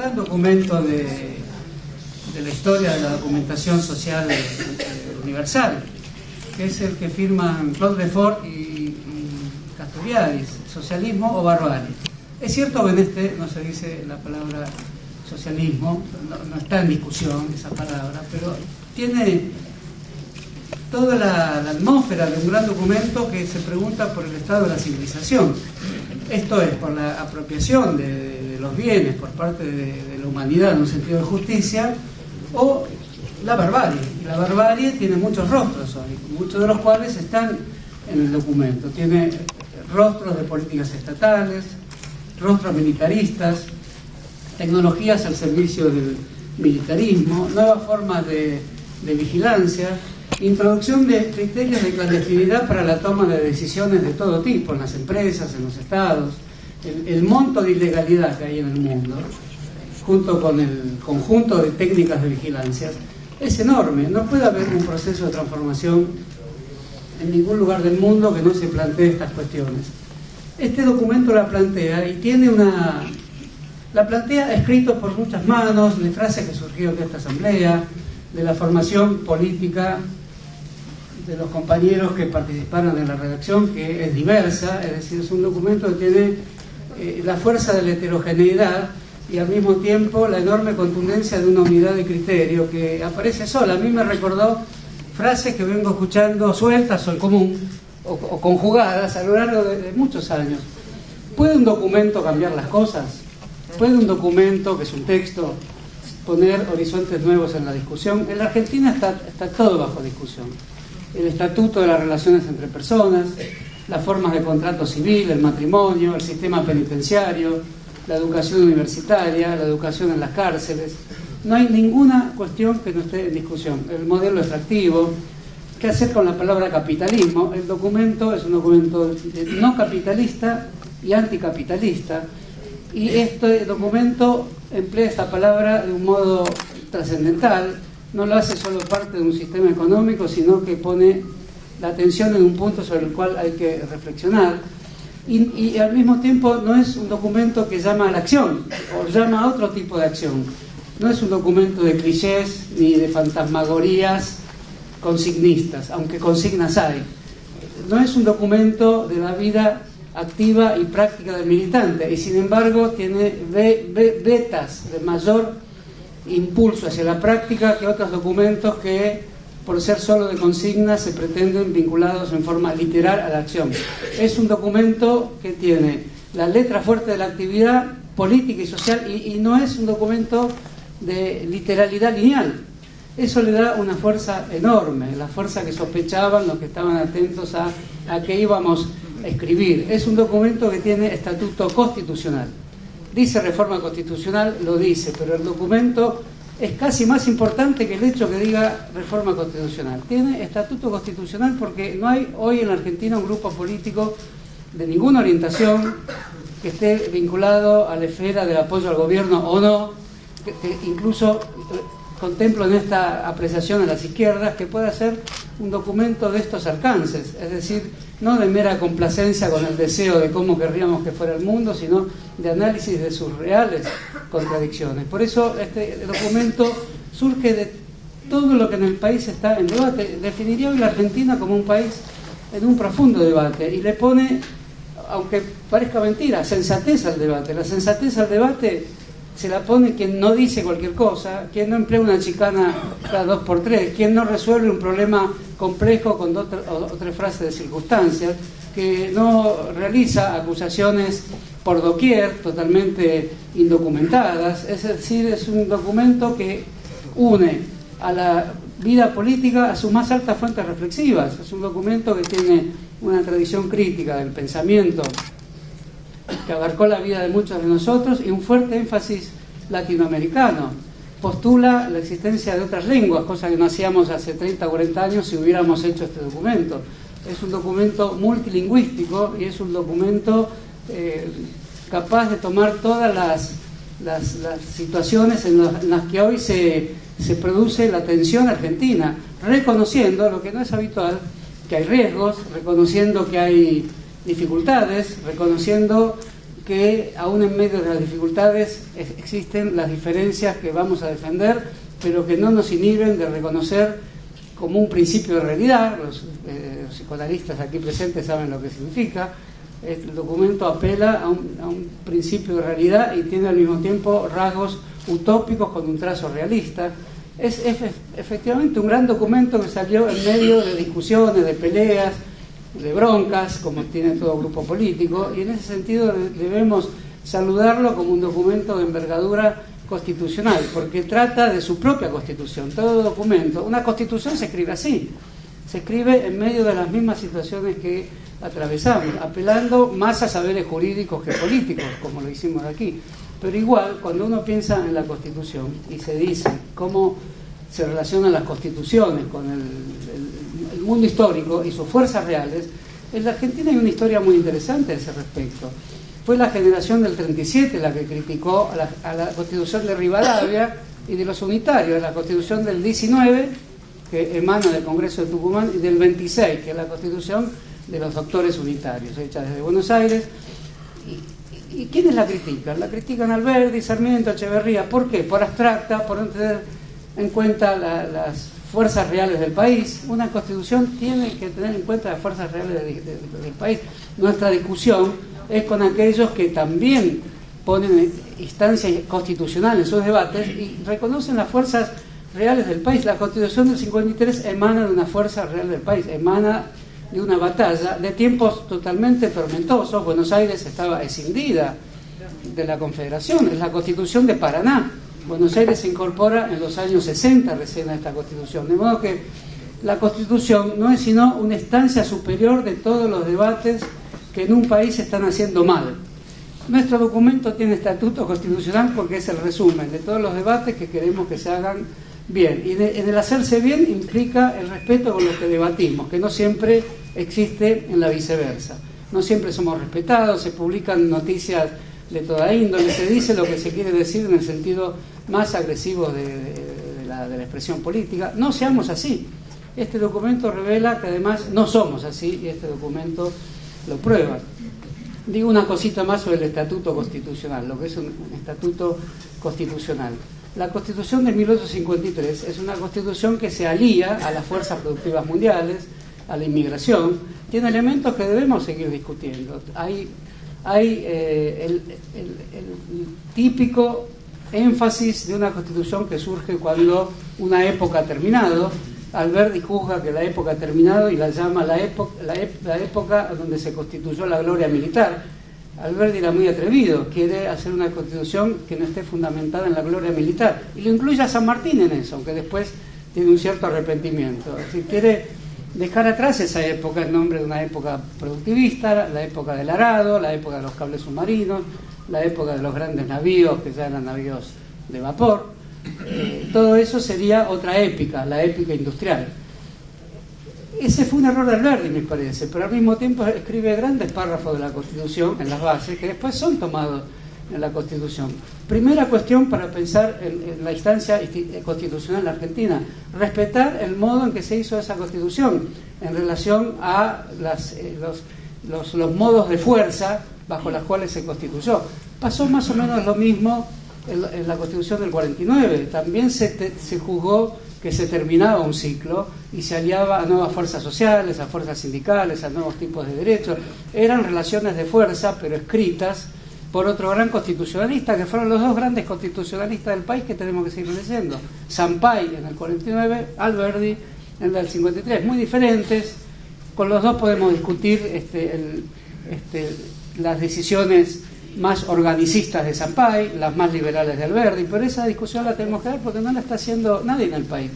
gran documento de la historia de la documentación social universal, que es el que firman Claude Lefort y Castoriadis, socialismo o barbarie. Es cierto que en este no se dice la palabra socialismo, no está en discusión esa palabra, pero tiene toda la atmósfera de un gran documento que se pregunta por el estado de la civilización. Esto es, por la apropiación de los bienes por parte de la humanidad en un sentido de justicia, o la barbarie. Y la barbarie tiene muchos rostros hoy, muchos de los cuales están en el documento. Tiene rostros de políticas estatales, rostros militaristas, tecnologías al servicio del militarismo, nuevas formas de vigilancia, introducción de criterios de clandestinidad para la toma de decisiones de todo tipo, en las empresas, en los estados, el monto de ilegalidad que hay en el mundo, junto con el conjunto de técnicas de vigilancia, es enorme. No puede haber un proceso de transformación en ningún lugar del mundo que no se plantee estas cuestiones. Este documento la plantea y tiene la plantea escrito por muchas manos, de frases que surgieron de esta asamblea, de la formación política de los compañeros que participaron en la redacción, que es diversa, es decir, es un documento que tiene la fuerza de la heterogeneidad y al mismo tiempo la enorme contundencia de una unidad de criterio que aparece sola. A mí me recordó frases que vengo escuchando sueltas o en común, o conjugadas a lo largo de muchos años. ¿Puede un documento cambiar las cosas? ¿Puede un documento, que es un texto, poner horizontes nuevos en la discusión? En la Argentina está todo bajo discusión. El estatuto de las relaciones entre personas, las formas de contrato civil, el matrimonio, el sistema penitenciario, la educación universitaria, la educación en las cárceles. No hay ninguna cuestión que no esté en discusión. El modelo extractivo, qué hacer con la palabra capitalismo. El documento es un documento no capitalista y anticapitalista, y este documento emplea esta palabra de un modo trascendental. No lo hace solo parte de un sistema económico, sino que pone la atención en un punto sobre el cual hay que reflexionar. Y al mismo tiempo no es un documento que llama a la acción, o llama a otro tipo de acción. No es un documento de clichés ni de fantasmagorías consignistas, aunque consignas hay. No es un documento de la vida activa y práctica del militante, y sin embargo tiene vetas de mayor impulso hacia la práctica que otros documentos que, por ser solo de consignas, se pretenden vinculados en forma literal a la acción. Es un documento que tiene la letra fuerte de la actividad política y social, y no es un documento de literalidad lineal. Eso le da una fuerza enorme, la fuerza que sospechaban los que estaban atentos a que íbamos a escribir. Es un documento que tiene estatuto constitucional. Dice reforma constitucional, lo dice, pero el documento es casi más importante que el hecho que diga reforma constitucional. Tiene estatuto constitucional porque no hay hoy en la Argentina un grupo político de ninguna orientación que esté vinculado a la esfera del apoyo al gobierno o no, que incluso contemplo en esta apreciación a las izquierdas, que pueda ser un documento de estos alcances, es decir, no de mera complacencia con el deseo de cómo querríamos que fuera el mundo, sino de análisis de sus reales contradicciones. Por eso este documento surge de todo lo que en el país está en debate. Definiría hoy la Argentina como un país en un profundo debate, y le pone, aunque parezca mentira, sensatez al debate. La sensatez al debate se la pone quien no dice cualquier cosa, quien no emplea una chicana cada 2x3, quien no resuelve un problema complejo con dos o tres frases de circunstancias, que no realiza acusaciones por doquier, totalmente indocumentadas. Es decir, es un documento que une a la vida política a sus más altas fuentes reflexivas. Es un documento que tiene una tradición crítica del pensamiento que abarcó la vida de muchos de nosotros y un fuerte énfasis latinoamericano. Postula la existencia de otras lenguas, cosa que no hacíamos hace 30 o 40 años si hubiéramos hecho este documento. Es un documento multilingüístico y es un documento capaz de tomar todas las situaciones en las que hoy se produce la tensión argentina, reconociendo, lo que no es habitual, que hay riesgos, reconociendo que hay dificultades, reconociendo que aún en medio de las dificultades existen las diferencias que vamos a defender, pero que no nos inhiben de reconocer como un principio de realidad. Los psicoanalistas aquí presentes saben lo que significa. El documento apela a un principio de realidad y tiene al mismo tiempo rasgos utópicos con un trazo realista. Es efectivamente un gran documento que salió en medio de discusiones, de peleas, de broncas, como tiene todo grupo político, y en ese sentido debemos saludarlo como un documento de envergadura constitucional, porque trata de su propia constitución. Todo documento, una constitución se escribe así, se escribe en medio de las mismas situaciones que atravesamos, apelando más a saberes jurídicos que políticos, como lo hicimos aquí. Pero igual, cuando uno piensa en la Constitución y se dice cómo se relacionan las constituciones con el mundo histórico y sus fuerzas reales, en la Argentina hay una historia muy interesante a ese respecto. Fue la generación del 37 la que criticó a la Constitución de Rivadavia y de los unitarios, la Constitución del 19, que emana del Congreso de Tucumán, y del 26, que es la Constitución de los doctores unitarios, hecha desde Buenos Aires. ¿Y quiénes la critican? La critican Alberdi, Sarmiento, Echeverría. ¿Por qué? Por abstracta, por no tener en cuenta las fuerzas reales del país. Una constitución tiene que tener en cuenta las fuerzas reales del país. Nuestra discusión es con aquellos que también ponen instancias constitucionales en sus debates y reconocen las fuerzas reales del país. La Constitución del 53 emana de una fuerza real del país, emana de una batalla de tiempos totalmente tormentosos. Buenos Aires estaba escindida de la Confederación, es la Constitución de Paraná. Buenos Aires se incorpora en los años 60 recién a esta Constitución, de modo que la Constitución no es sino una instancia superior de todos los debates que en un país se están haciendo mal. Nuestro documento tiene estatuto constitucional porque es el resumen de todos los debates que queremos que se hagan bien. Y en el hacerse bien implica el respeto con lo que debatimos, que no siempre existe en la viceversa. No siempre somos respetados, se publican noticias de toda índole, se dice lo que se quiere decir en el sentido más agresivo de la expresión política. No seamos así. Este documento revela que además no somos así y este documento lo prueba. Digo una cosita más sobre el estatuto constitucional, lo que es un estatuto constitucional. La Constitución de 1853 es una constitución que se alía a las fuerzas productivas mundiales, a la inmigración. Tiene elementos que debemos seguir discutiendo. Hay el típico énfasis de una constitución que surge cuando una época ha terminado. Alberdi juzga que la época ha terminado y la llama la época donde se constituyó la gloria militar. Alberdi era muy atrevido, quiere hacer una constitución que no esté fundamentada en la gloria militar, y lo incluye a San Martín en eso, aunque después tiene un cierto arrepentimiento. Es decir, quiere dejar atrás esa época en nombre de una época productivista, la época del arado, la época de los cables submarinos, la época de los grandes navíos, que ya eran navíos de vapor. Todo eso sería otra épica, la épica industrial. Ese fue un error de Alberdi, me parece, pero al mismo tiempo escribe grandes párrafos de la Constitución en las bases que después son tomados en la Constitución. Primera cuestión para pensar en la instancia constitucional argentina: respetar el modo en que se hizo esa Constitución en relación a los modos de fuerza bajo los cuales se constituyó. Pasó más o menos lo mismo en la Constitución del 49. También se juzgó que se terminaba un ciclo y se aliaba a nuevas fuerzas sociales, a fuerzas sindicales, a nuevos tipos de derechos. Eran relaciones de fuerza, pero escritas por otro gran constitucionalista, que fueron los dos grandes constitucionalistas del país que tenemos que seguir leyendo: Sampay en el 49, Alberdi en el 53. Muy diferentes, con los dos podemos discutir las decisiones más organicistas de Sampay, las más liberales de Alberdi, pero esa discusión la tenemos que dar porque no la está haciendo nadie en el país.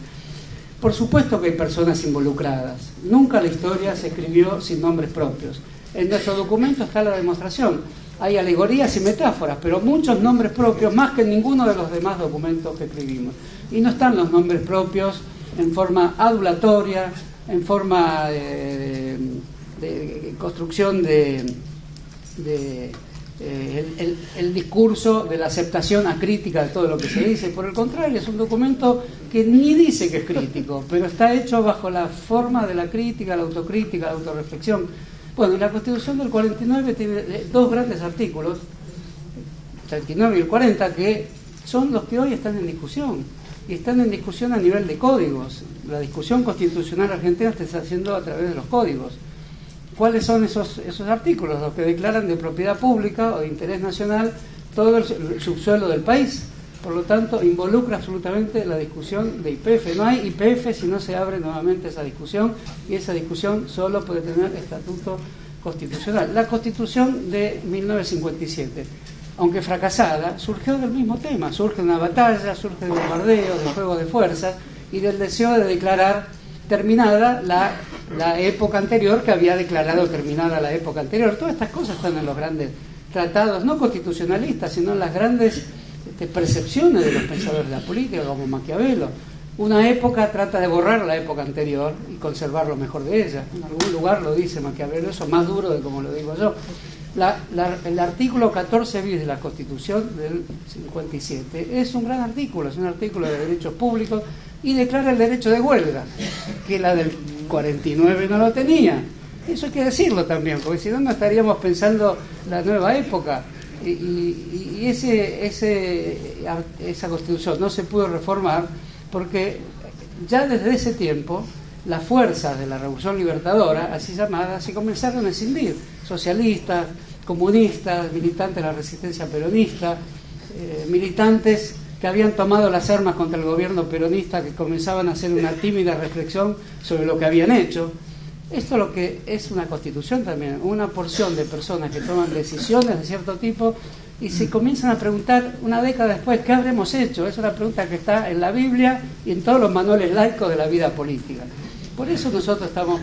Por supuesto que hay personas involucradas. Nunca la historia se escribió sin nombres propios. En nuestro documento está la demostración. Hay alegorías y metáforas, pero muchos nombres propios, más que en ninguno de los demás documentos que escribimos. Y no están los nombres propios en forma adulatoria, en forma de construcción el discurso de la aceptación acrítica de todo lo que se dice. Por el contrario, es un documento que ni dice que es crítico, pero está hecho bajo la forma de la crítica, la autocrítica, la autorreflexión. Bueno, la Constitución del 49 tiene dos grandes artículos, 39 y el 40, que son los que hoy están en discusión, y están en discusión a nivel de códigos. La discusión constitucional argentina se está haciendo a través de los códigos. ¿Cuáles son esos artículos? Los que declaran de propiedad pública o de interés nacional todo el subsuelo del país. Por lo tanto, involucra absolutamente la discusión de YPF. No hay YPF si no se abre nuevamente esa discusión, y esa discusión solo puede tener estatuto constitucional. La Constitución de 1957, aunque fracasada, surgió del mismo tema. Surge de una batalla, surge de bombardeos, de juego de fuerzas y del deseo de declarar terminada la época anterior, que había declarado terminada la época anterior. Todas estas cosas están en los grandes tratados, no constitucionalistas, sino en las grandes percepciones de los pensadores de la política, como Maquiavelo. Una época trata de borrar la época anterior y conservar lo mejor de ella. En algún lugar lo dice Maquiavelo, eso más duro de como lo digo yo. El artículo 14 bis de la Constitución del 57 es un gran artículo, es un artículo de derechos públicos y declara el derecho de huelga, que la del 49 no lo tenía. Eso hay que decirlo también, porque si no, no estaríamos pensando la nueva época. Y esa Constitución no se pudo reformar porque ya desde ese tiempo las fuerzas de la Revolución Libertadora, así llamadas, se comenzaron a escindir. Socialistas, comunistas, militantes de la resistencia peronista, militantes que habían tomado las armas contra el gobierno peronista, que comenzaban a hacer una tímida reflexión sobre lo que habían hecho. Esto es lo que es una Constitución también, una porción de personas que toman decisiones de cierto tipo y se comienzan a preguntar una década después, ¿qué habremos hecho? Es una pregunta que está en la Biblia y en todos los manuales laicos de la vida política. Por eso nosotros estamos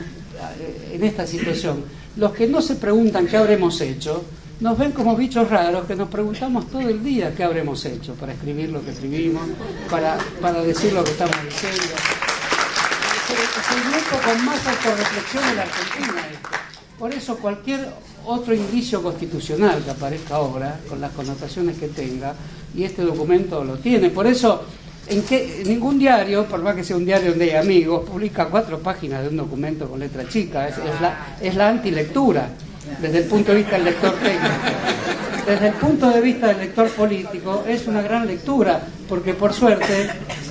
en esta situación. Los que no se preguntan qué habremos hecho, nos ven como bichos raros que nos preguntamos todo el día qué habremos hecho, para escribir lo que escribimos, para decir lo que estamos diciendo. Es el grupo con más autorreflexión en la Argentina. Por eso cualquier otro indicio constitucional que aparezca ahora, con las connotaciones que tenga, y este documento lo tiene. Por eso, ningún diario, por más que sea un diario donde hay amigos, publica 4 páginas de un documento con letra chica. Es la antilectura, desde el punto de vista del lector técnico. Desde el punto de vista del lector político, es una gran lectura, porque por suerte,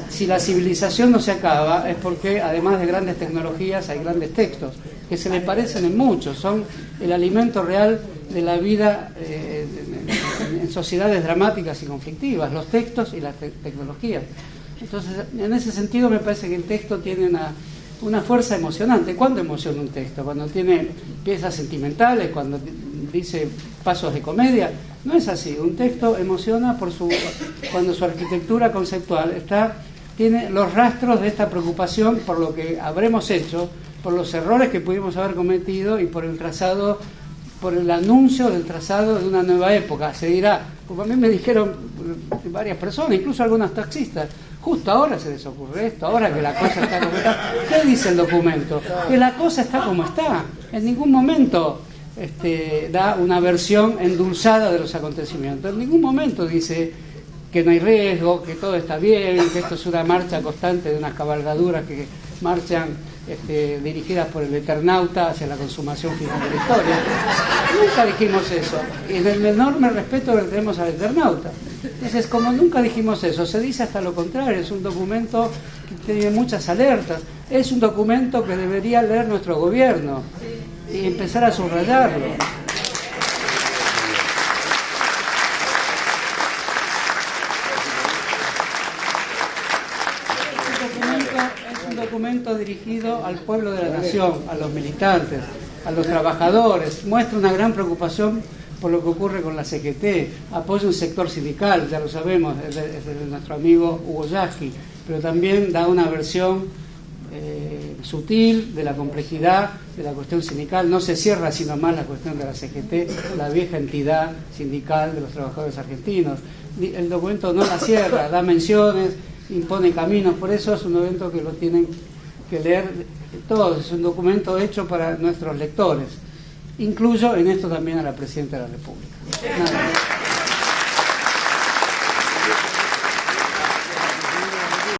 si la civilización no se acaba, es porque además de grandes tecnologías hay grandes textos, que se le parecen en muchos, son el alimento real de la vida en sociedades dramáticas y conflictivas, los textos y las tecnologías. Entonces, en ese sentido me parece que el texto tiene una fuerza emocionante. ¿Cuándo emociona un texto? Cuando tiene piezas sentimentales, cuando dice pasos de comedia. No es así. Un texto emociona cuando su arquitectura conceptual tiene los rastros de esta preocupación por lo que habremos hecho, por los errores que pudimos haber cometido y por el anuncio del trazado de una nueva época. Se dirá, como a mí me dijeron varias personas, incluso algunos taxistas, justo ahora se les ocurre esto, ahora que la cosa está como está. ¿Qué dice el documento? Que la cosa está como está. En ningún momento da una versión endulzada de los acontecimientos. En ningún momento dice que no hay riesgo, que todo está bien, que esto es una marcha constante de unas cabalgaduras que marchan dirigidas por el Eternauta hacia la consumación final de la historia. Nunca dijimos eso, y en el enorme respeto que tenemos al Eternauta. Entonces, como nunca dijimos eso, se dice hasta lo contrario. Es un documento que tiene muchas alertas, es un documento que debería leer nuestro gobierno y empezar a subrayarlo. Documento dirigido al pueblo de la nación, a los militantes, a los trabajadores, muestra una gran preocupación por lo que ocurre con la CGT, apoya un sector sindical, ya lo sabemos, es de nuestro amigo Hugo Yasky, pero también da una versión sutil de la complejidad de la cuestión sindical. No se cierra sino más la cuestión de la CGT, la vieja entidad sindical de los trabajadores argentinos. El documento no la cierra, da menciones, impone caminos. Por eso es un evento que lo tienen que leer todos. Es un documento hecho para nuestros lectores. Incluyo en esto también a la Presidenta de la República. Nada.